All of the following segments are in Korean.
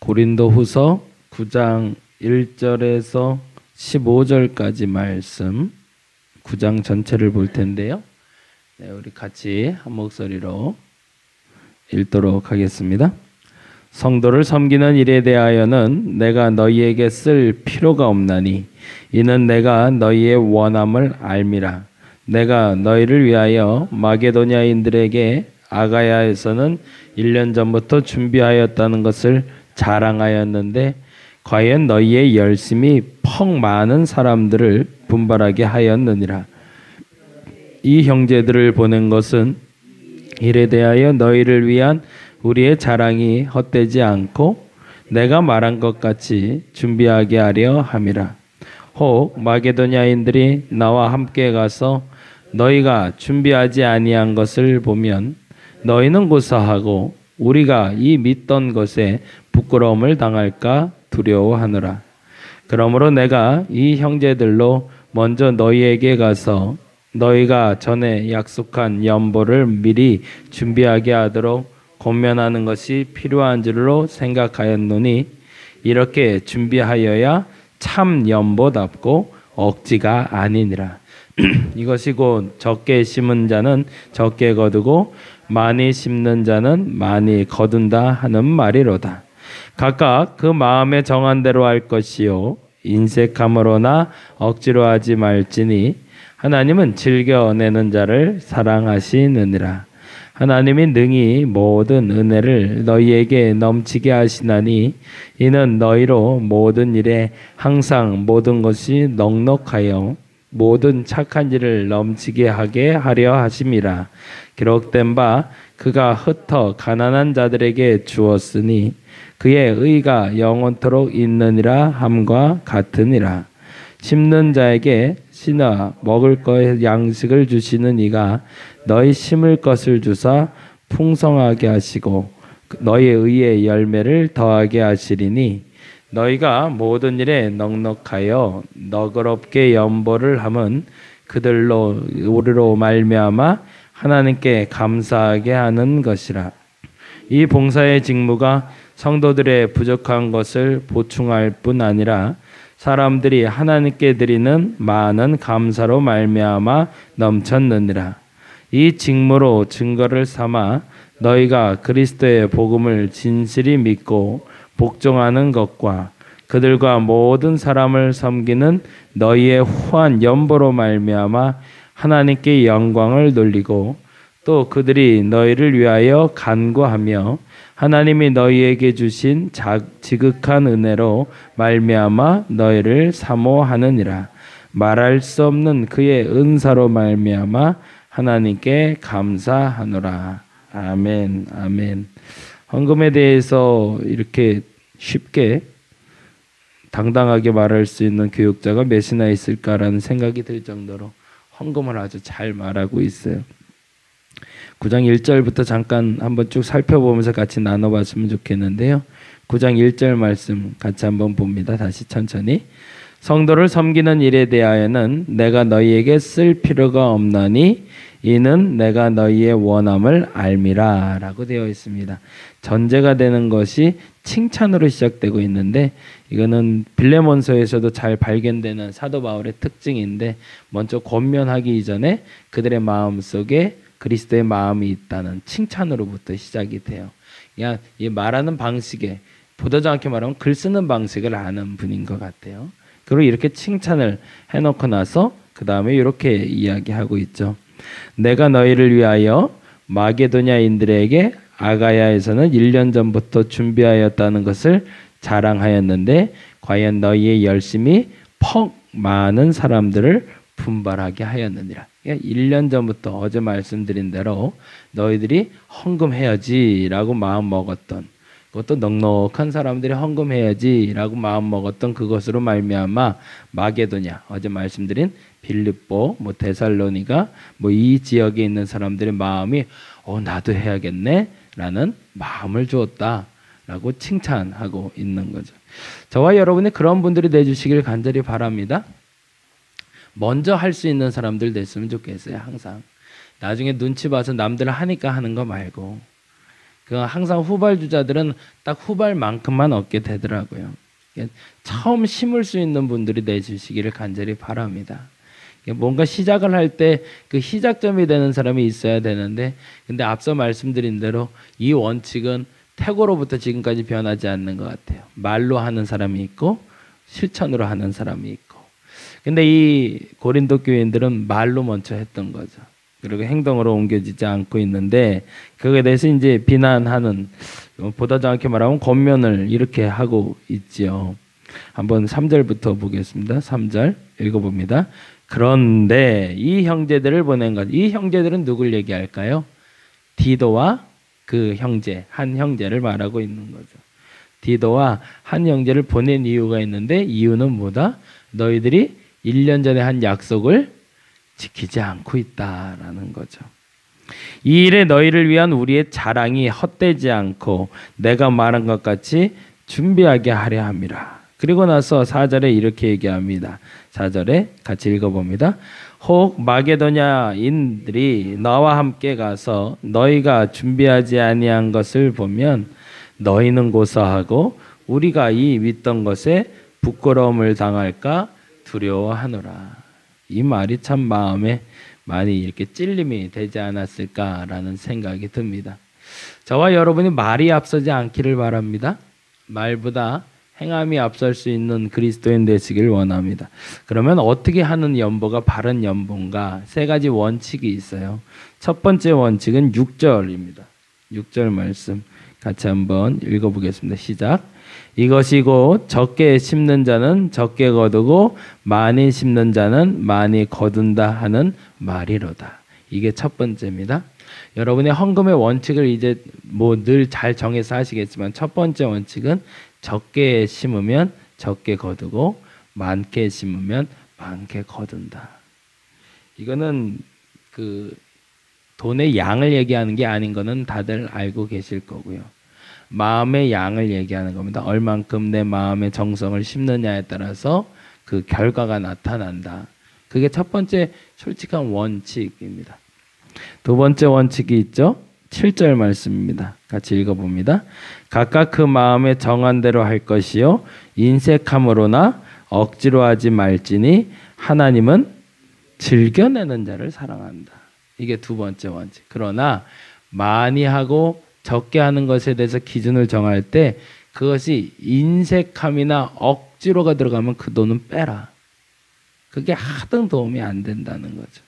고린도후서 9장 1절에서 15절까지 말씀, 9장 전체를 볼 텐데요. 네, 우리 같이 한 목소리로 읽도록 하겠습니다. 성도를 섬기는 일에 대하여는 내가 너희에게 쓸 필요가 없나니 이는 내가 너희의 원함을 알미라. 내가 너희를 위하여 마게도냐인들에게 아가야에서는 1년 전부터 준비하였다는 것을 자랑하였는데 과연 너희의 열심이 퍽 많은 사람들을 분발하게 하였느니라. 이 형제들을 보낸 것은 일에 대하여 너희를 위한 우리의 자랑이 헛되지 않고 내가 말한 것 같이 준비하게 하려 함이라. 혹 마게도냐인들이 나와 함께 가서 너희가 준비하지 아니한 것을 보면 너희는 고사하고 우리가 이 믿던 것에 부끄러움을 당할까 두려워하노라. 그러므로 내가 이 형제들로 먼저 너희에게 가서 너희가 전에 약속한 연보를 미리 준비하게 하도록 권면하는 것이 필요한 줄로 생각하였노니 이렇게 준비하여야 참 연보답고 억지가 아니니라. 이것이 곧 적게 심은 자는 적게 거두고 많이 심는 자는 많이 거둔다 하는 말이로다. 각각 그 마음에 정한 대로 할 것이요 인색함으로나 억지로 하지 말지니 하나님은 즐겨내는 자를 사랑하시느니라. 하나님이 능히 모든 은혜를 너희에게 넘치게 하시나니 이는 너희로 모든 일에 항상 모든 것이 넉넉하여 모든 착한 일을 넘치게 하게 하려 하심이라. 기록된 바 그가 흩어 가난한 자들에게 주었으니 그의 의가 영원토록 있느니라 함과 같으니라. 심는 자에게 씨나 먹을 것의 양식을 주시는 이가 너희 심을 것을 주사 풍성하게 하시고 너희 의의 열매를 더하게 하시리니 너희가 모든 일에 넉넉하여 너그럽게 연보를 함은 그들로 우리로 말미암아 하나님께 감사하게 하는 것이라. 이 봉사의 직무가 성도들의 부족한 것을 보충할 뿐 아니라 사람들이 하나님께 드리는 많은 감사로 말미암아 넘쳤느니라. 이 직무로 증거를 삼아 너희가 그리스도의 복음을 진실이 믿고 복종하는 것과 그들과 모든 사람을 섬기는 너희의 후한 연보로 말미암아 하나님께 영광을 돌리고 또 그들이 너희를 위하여 간구하며 하나님이 너희에게 주신 지극한 은혜로 말미암아 너희를 사모하느니라. 말할 수 없는 그의 은사로 말미암아 하나님께 감사하노라. 아멘. 아멘. 헌금에 대해서 이렇게 쉽게 당당하게 말할 수 있는 교육자가 몇이나 있을까라는 생각이 들 정도로 헌금을 아주 잘 말하고 있어요. 9장 1절부터 잠깐 한번 쭉 살펴보면서 같이 나눠봤으면 좋겠는데요. 9장 1절 말씀 같이 한번 봅니다. 다시 천천히. 성도를 섬기는 일에 대하여는 내가 너희에게 쓸 필요가 없나니 이는 내가 너희의 원함을 알미라 라고 되어 있습니다. 전제가 되는 것이 칭찬으로 시작되고 있는데 이거는 빌레몬서에서도 잘 발견되는 사도 바울의 특징인데 먼저 권면하기 이전에 그들의 마음속에 그리스도의 마음이 있다는 칭찬으로부터 시작이 돼요. 그냥 이 말하는 방식에 보다 정확히 말하면 글 쓰는 방식을 아는 분인 것 같아요. 그리고 이렇게 칭찬을 해놓고 나서 그 다음에 이렇게 이야기하고 있죠. 내가 너희를 위하여 마게도냐인들에게 아가야에서는 1년 전부터 준비하였다는 것을 자랑하였는데 과연 너희의 열심이 퍽 많은 사람들을 분발하게 하였느니라. 1년 전부터 어제 말씀드린 대로 너희들이 헌금해야지 라고 마음 먹었던 그것도 넉넉한 사람들이 헌금해야지 라고 마음 먹었던 그것으로 말미암아 마게도냐 어제 말씀드린 빌립보 데살로니가 이 지역에 있는 사람들의 마음이 나도 해야겠네 라는 마음을 주었다 라고 칭찬하고 있는 거죠. 저와 여러분이 그런 분들이 되주시길 간절히 바랍니다. 먼저 할 수 있는 사람들 됐으면 좋겠어요. 항상 나중에 눈치 봐서 남들 하니까 하는 거 말고 그 항상 후발주자들은 딱 후발만큼만 얻게 되더라고요. 처음 심을 수 있는 분들이 내주시기를 간절히 바랍니다. 뭔가 시작을 할 때 그 시작점이 되는 사람이 있어야 되는데, 근데 앞서 말씀드린 대로 이 원칙은 태고로부터 지금까지 변하지 않는 것 같아요. 말로 하는 사람이 있고 실천으로 하는 사람이 있고. 근데 이 고린도 교인들은 말로 먼저 했던 거죠. 그리고 행동으로 옮겨지지 않고 있는데, 그거에 대해서 이제 비난하는, 보다 정확히 말하면 권면을 이렇게 하고 있지요. 한번 3절부터 보겠습니다. 3절 읽어봅니다. 그런데 이 형제들을 보낸 것. 이 형제들은 누굴 얘기할까요? 디도와 그 형제, 한 형제를 말하고 있는 거죠. 디도와 한 형제를 보낸 이유가 있는데, 이유는 뭐다? 너희들이 1년 전에 한 약속을 지키지 않고 있다라는 거죠. 이 일에 너희를 위한 우리의 자랑이 헛되지 않고 내가 말한 것 같이 준비하게 하려 함이라. 그리고 나서 4절에 이렇게 얘기합니다. 4절에 같이 읽어봅니다. 혹 마게도냐인들이 너와 함께 가서 너희가 준비하지 아니한 것을 보면 너희는 고사하고 우리가 이 믿던 것에 부끄러움을 당할까 두려워하노라. 이 말이 참 마음에 많이 이렇게 찔림이 되지 않았을까라는 생각이 듭니다. 저와 여러분이 말이 앞서지 않기를 바랍니다. 말보다 행함이 앞설 수 있는 그리스도인 되시길 원합니다. 그러면 어떻게 하는 연보가 바른 연보인가? 세 가지 원칙이 있어요. 첫 번째 원칙은 6절입니다. 6절 말씀 같이 한번 읽어보겠습니다. 시작. 이것이 곧 적게 심는 자는 적게 거두고 많이 심는 자는 많이 거둔다 하는 말이로다. 이게 첫 번째입니다. 여러분의 헌금의 원칙을 이제 뭐 늘 잘 정해서 하시겠지만, 첫 번째 원칙은 적게 심으면 적게 거두고 많게 심으면 많게 거둔다. 이거는 그 돈의 양을 얘기하는 게 아닌 거는 다들 알고 계실 거고요. 마음의 양을 얘기하는 겁니다. 얼만큼 내 마음의 정성을 심느냐에 따라서 그 결과가 나타난다. 그게 첫 번째 솔직한 원칙입니다. 두 번째 원칙이 있죠. 7절 말씀입니다. 같이 읽어봅니다. 각각 그 마음에 정한 대로 할 것이요 인색함으로나 억지로 하지 말지니 하나님은 즐겨내는 자를 사랑한다. 이게 두 번째 원칙. 그러나 많이 하고 적게 하는 것에 대해서 기준을 정할 때 그것이 인색함이나 억지로가 들어가면 그 돈은 빼라. 그게 하등 도움이 안 된다는 거죠.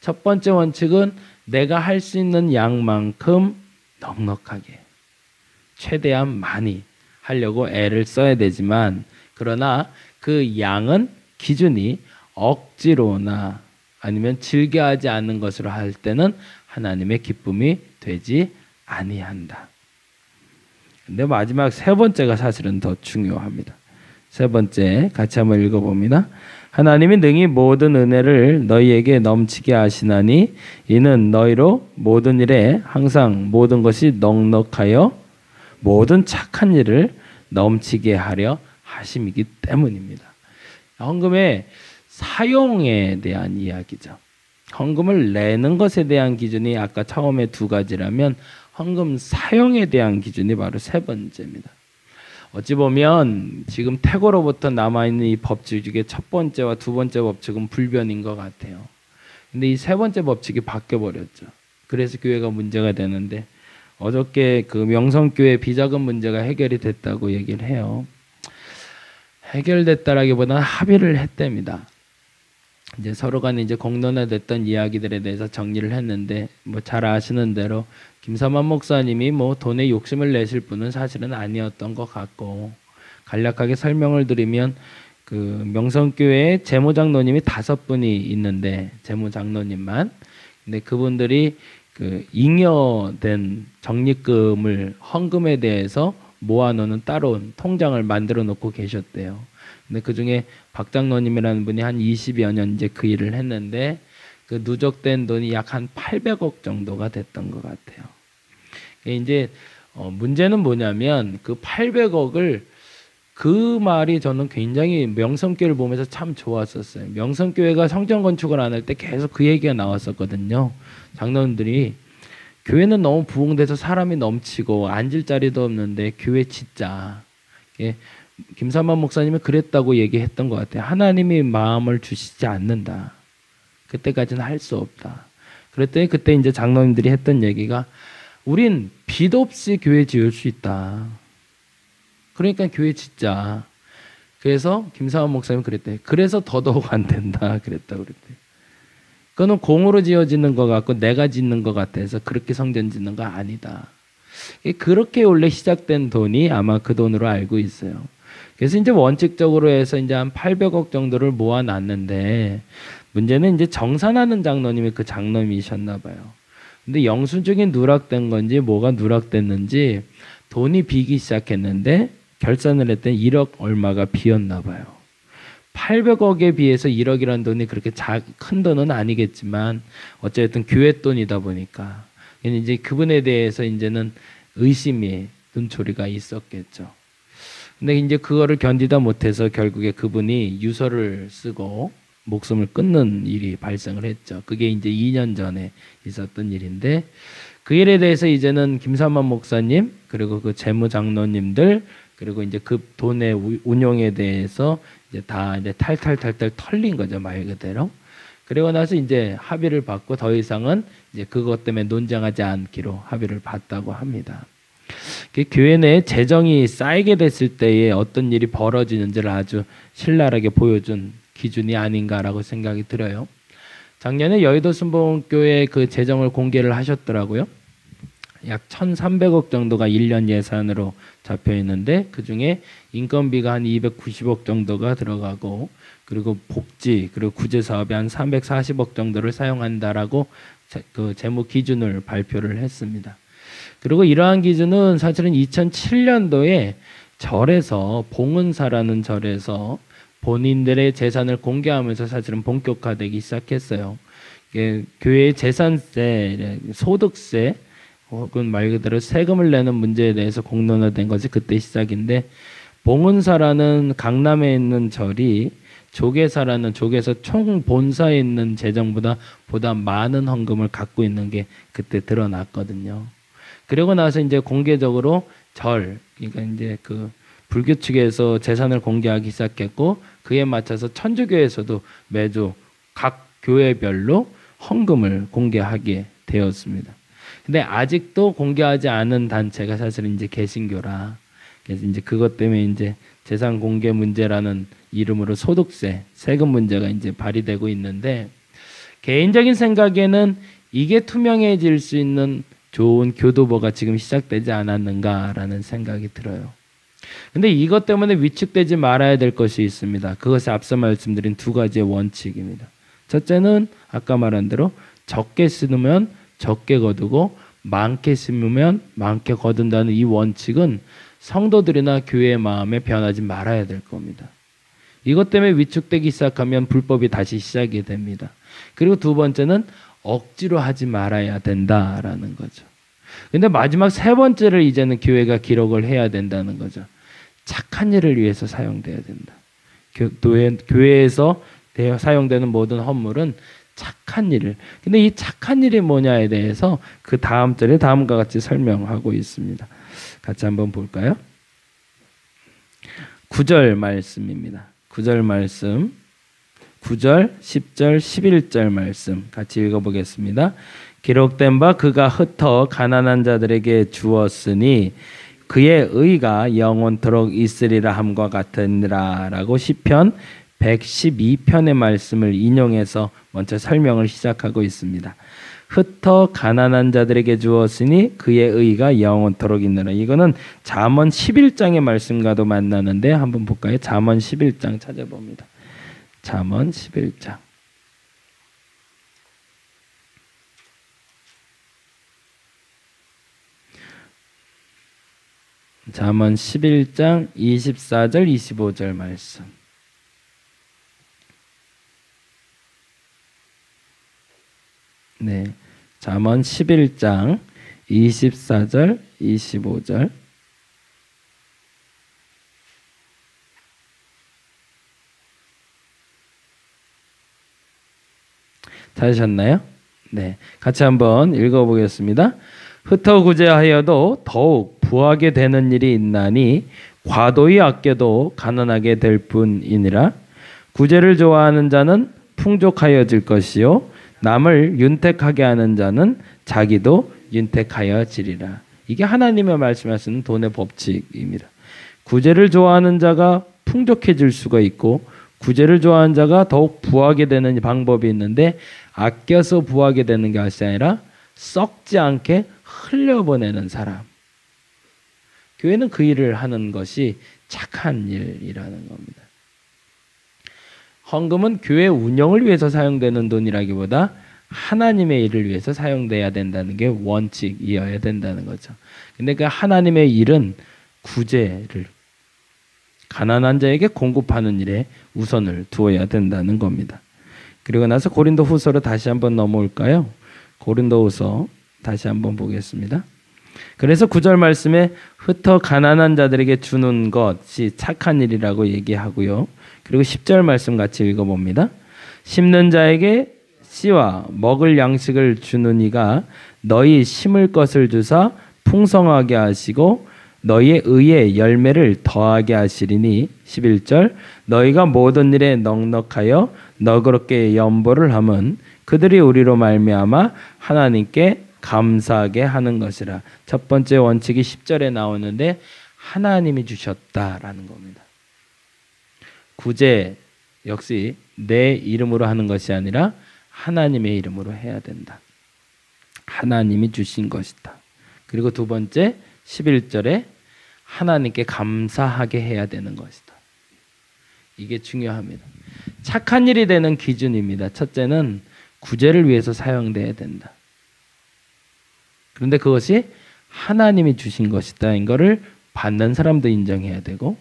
첫 번째 원칙은 내가 할 수 있는 양만큼 넉넉하게 최대한 많이 하려고 애를 써야 되지만, 그러나 그 양은 기준이 억지로나 아니면 즐겨하지 않는 것으로 할 때는 하나님의 기쁨이 되지 아니한다. 근데 마지막 세 번째가 사실은 더 중요합니다. 세 번째 같이 한번 읽어봅니다. 하나님이 능히 모든 은혜를 너희에게 넘치게 하시나니 이는 너희로 모든 일에 항상 모든 것이 넉넉하여 모든 착한 일을 넘치게 하려 하심이기 때문입니다. 헌금의 사용에 대한 이야기죠. 헌금을 내는 것에 대한 기준이 아까 처음에 두 가지라면 헌금 사용에 대한 기준이 바로 세 번째입니다. 어찌 보면 지금 태고로부터 남아있는 이 법칙 중에 첫 번째와 두 번째 법칙은 불변인 것 같아요. 근데 이 세 번째 법칙이 바뀌어버렸죠. 그래서 교회가 문제가 되는데, 어저께 그 명성교회 비자금 문제가 해결이 됐다고 얘기를 해요. 해결됐다라기보다는 합의를 했답니다. 이제 서로 간에 이제 공론화됐던 이야기들에 대해서 정리를 했는데, 뭐 잘 아시는 대로 김삼환 목사님이 뭐 돈에 욕심을 내실 분은 사실은 아니었던 것 같고, 간략하게 설명을 드리면 그 명성교회에 재무장로님이 5분이 있는데, 재무장로님만. 근데 그분들이 그 잉여된 적립금을 헌금에 대해서 모아놓는 따로 통장을 만들어 놓고 계셨대요. 근데 그 중에 박 장로님이라는 분이 한 20여 년 이제 그 일을 했는데, 그 누적된 돈이 약 한 800억 정도가 됐던 것 같아요. 이제 문제는 뭐냐면 그 800억을, 그 말이 저는 굉장히 명성교회를 보면서 참 좋았었어요. 명성교회가 성전 건축을 안 할 때 계속 그 얘기가 나왔었거든요. 장로님들이 교회는 너무 부흥돼서 사람이 넘치고 앉을 자리도 없는데 교회 짓자. 예, 김삼만 목사님이 그랬다고 얘기했던 것 같아요. 하나님이 마음을 주시지 않는다. 그때까지는 할 수 없다. 그랬더니 그때 이제 장로님들이 했던 얘기가 우린 빚 없이 교회 지을 수 있다. 그러니까 교회 짓자. 그래서 김삼만 목사님이 그랬대. 그래서 더더욱 안 된다. 그랬다고 그랬대. 그거는 공으로 지어지는 것 같고 내가 짓는 것 같아서 그렇게 성전 짓는 거 아니다. 그렇게 원래 시작된 돈이 아마 그 돈으로 알고 있어요. 그래서 이제 원칙적으로 해서 이제 한 800억 정도를 모아놨는데 문제는 이제 정산하는 장로님이 그 장로님이셨나 봐요. 근데 영수증이 누락된 건지 뭐가 누락됐는지 돈이 비기 시작했는데 결산을 했더니 1억 얼마가 비었나 봐요. 800억에 비해서 1억이라는 돈이 그렇게 큰 돈은 아니겠지만 어쨌든 교회 돈이다 보니까 이제 그분에 대해서 이제는 의심이 눈초리가 있었겠죠. 근데 이제 그거를 견디다 못해서 결국에 그분이 유서를 쓰고 목숨을 끊는 일이 발생을 했죠. 그게 이제 2년 전에 있었던 일인데 그 일에 대해서 이제는 김삼만 목사님 그리고 그 재무장로님들 그리고 이제 그 돈의 운용에 대해서 이제 다 이제 탈탈탈탈 털린 거죠, 말 그대로. 그리고 나서 이제 합의를 받고 더 이상은 이제 그것 때문에 논쟁하지 않기로 합의를 받다고 합니다. 교회 내에 재정이 쌓이게 됐을 때에 어떤 일이 벌어지는지를 아주 신랄하게 보여준 기준이 아닌가라고 생각이 들어요. 작년에 여의도 순복음교회 그 재정을 공개를 하셨더라고요. 약 1,300억 정도가 1년 예산으로 잡혀 있는데 그중에 인건비가 한 290억 정도가 들어가고 그리고 복지 그리고 구제 사업에 한 340억 정도를 사용한다라고 그 재무 기준을 발표를 했습니다. 그리고 이러한 기준은 사실은 2007년도에 절에서 봉은사라는 절에서 본인들의 재산을 공개하면서 사실은 본격화되기 시작했어요. 교회의 재산세, 소득세 혹은 말 그대로 세금을 내는 문제에 대해서 공론화된 것이 그때 시작인데 봉은사라는 강남에 있는 절이 조계사라는 조계사 총본사에 있는 재정보다 보다 많은 헌금을 갖고 있는 게 그때 드러났거든요. 그리고 나서 이제 공개적으로 그러니까 이제 그 불교 측에서 재산을 공개하기 시작했고 그에 맞춰서 천주교에서도 매주 각 교회별로 헌금을 공개하게 되었습니다. 근데 아직도 공개하지 않은 단체가 사실은 이제 개신교라. 그래서 이제 그것 때문에 이제 재산 공개 문제라는 이름으로 소득세, 세금 문제가 이제 발의되고 있는데 개인적인 생각에는 이게 투명해질 수 있는 좋은 교도보가 지금 시작되지 않았는가라는 생각이 들어요. 근데 이것 때문에 위축되지 말아야 될 것이 있습니다. 그것이 앞서 말씀드린 두 가지의 원칙입니다. 첫째는 아까 말한 대로 적게 쓰면 적게 거두고 많게 심으면 많게 거둔다는 이 원칙은 성도들이나 교회의 마음에 변하지 말아야 될 겁니다. 이것 때문에 위축되기 시작하면 불법이 다시 시작이 됩니다. 그리고 두 번째는 억지로 하지 말아야 된다라는 거죠. 근데 마지막 세 번째를 이제는 교회가 기록을 해야 된다는 거죠. 착한 일을 위해서 사용돼야 된다. 교회에서 사용되는 모든 헌물은 착한 일을. 근데 이 착한 일이 뭐냐에 대해서 그 다음 절에 다음과 같이 설명하고 있습니다. 같이 한번 볼까요? 9절 말씀입니다. 9절 말씀. 9절, 10절, 11절 말씀 같이 읽어보겠습니다. 기록된 바 그가 흩어 가난한 자들에게 주었으니 그의 의가 영원토록 있으리라 함과 같으니라 라고 시편 112편의 말씀을 인용해서 먼저 설명을 시작하고 있습니다. 흩어 가난한 자들에게 주었으니 그의 의가 영원토록 있느라. 이거는 잠언 11장의 말씀과도 만나는데 한번 볼까요? 잠언 11장 찾아봅니다. 잠언 11장. 잠언 11장 24절 25절 말씀. 네. 잠언 11장 24절 25절. 찾으셨나요? 네, 같이 한번 읽어보겠습니다. 흩어 구제하여도 더욱 부하게 되는 일이 있나니 과도히 아껴도 가난하게 될 뿐이니라. 구제를 좋아하는 자는 풍족하여질 것이요 남을 윤택하게 하는 자는 자기도 윤택하여지리라. 이게 하나님의 말씀하시는 돈의 법칙입니다. 구제를 좋아하는 자가 풍족해질 수가 있고 구제를 좋아하는 자가 더욱 부하게 되는 방법이 있는데 아껴서 부하게 되는 것이 아니라 썩지 않게 흘려보내는 사람. 교회는 그 일을 하는 것이 착한 일이라는 겁니다. 헌금은 교회 운영을 위해서 사용되는 돈이라기보다 하나님의 일을 위해서 사용돼야 된다는 게 원칙이어야 된다는 거죠. 근데 그 하나님의 일은 구제를 가난한 자에게 공급하는 일에 우선을 두어야 된다는 겁니다. 그리고 나서 고린도 후서로 다시 한번 넘어올까요? 고린도 후서 다시 한번 보겠습니다. 그래서 9절 말씀에 흩어 가난한 자들에게 주는 것이 착한 일이라고 얘기하고요. 그리고 10절 말씀 같이 읽어봅니다. 심는 자에게 씨와 먹을 양식을 주는 이가 너희 심을 것을 주사 풍성하게 하시고 너희의 의의 열매를 더하게 하시리니 11절 너희가 모든 일에 넉넉하여 너그럽게 연보를 함은 그들이 우리로 말미암아 하나님께 감사하게 하는 것이라. 첫 번째 원칙이 10절에 나오는데 하나님이 주셨다라는 겁니다. 구제 역시 내 이름으로 하는 것이 아니라 하나님의 이름으로 해야 된다. 하나님이 주신 것이다. 그리고 두 번째 11절에 하나님께 감사하게 해야 되는 것이다. 이게 중요합니다. 착한 일이 되는 기준입니다. 첫째는 구제를 위해서 사용돼야 된다. 그런데 그것이 하나님이 주신 것이다. 이거를 받는 사람도 인정해야 되고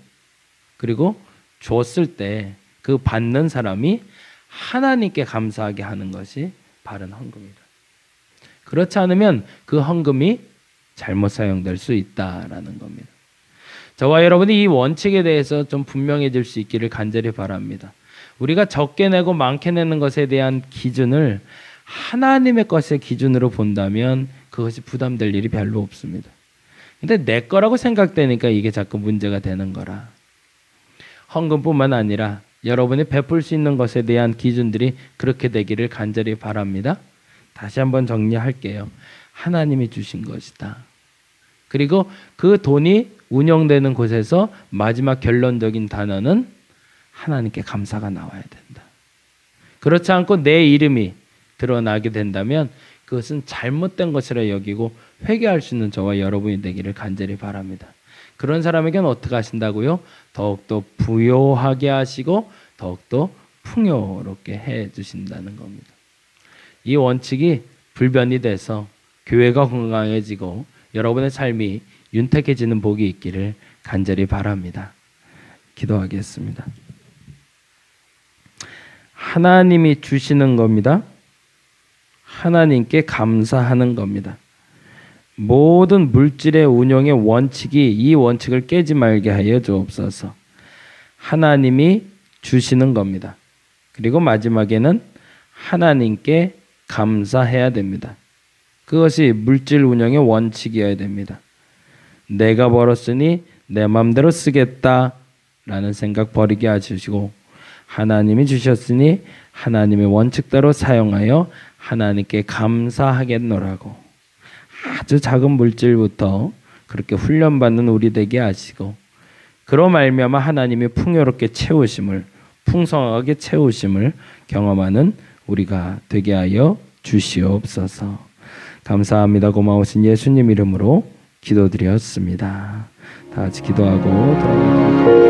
그리고 줬을 때 그 받는 사람이 하나님께 감사하게 하는 것이 바른 헌금이다. 그렇지 않으면 그 헌금이 잘못 사용될 수 있다라는 겁니다. 저와 여러분이 이 원칙에 대해서 좀 분명해질 수 있기를 간절히 바랍니다. 우리가 적게 내고 많게 내는 것에 대한 기준을 하나님의 것의 기준으로 본다면 그것이 부담될 일이 별로 없습니다. 근데 내 거라고 생각되니까 이게 자꾸 문제가 되는 거라. 헌금뿐만 아니라 여러분이 베풀 수 있는 것에 대한 기준들이 그렇게 되기를 간절히 바랍니다. 다시 한번 정리할게요. 하나님이 주신 것이다. 그리고 그 돈이 운영되는 곳에서 마지막 결론적인 단어는 하나님께 감사가 나와야 된다. 그렇지 않고 내 이름이 드러나게 된다면 그것은 잘못된 것이라 여기고 회개할 수 있는 저와 여러분이 되기를 간절히 바랍니다. 그런 사람에게는 어떻게 하신다고요? 더욱더 부요하게 하시고 더욱더 풍요롭게 해주신다는 겁니다. 이 원칙이 불변이 돼서 교회가 건강해지고 여러분의 삶이 윤택해지는 복이 있기를 간절히 바랍니다. 기도하겠습니다. 하나님이 주시는 겁니다. 하나님께 감사하는 겁니다. 모든 물질의 운용의 원칙이 이 원칙을 깨지 말게 하여 주옵소서. 하나님이 주시는 겁니다. 그리고 마지막에는 하나님께 감사해야 됩니다. 그것이 물질 운영의 원칙이어야 됩니다. 내가 벌었으니 내 마음대로 쓰겠다라는 생각 버리게 해주시고 하나님이 주셨으니 하나님의 원칙대로 사용하여 하나님께 감사하겠노라고 아주 작은 물질부터 그렇게 훈련받는 우리 되게 하시고 그로 말미암아 하나님이 풍요롭게 채우심을 풍성하게 채우심을 경험하는 우리가 되게 하여 주시옵소서. 감사합니다. 고마우신 예수님 이름으로 기도드렸습니다. 다 같이 기도하고 돌아가도록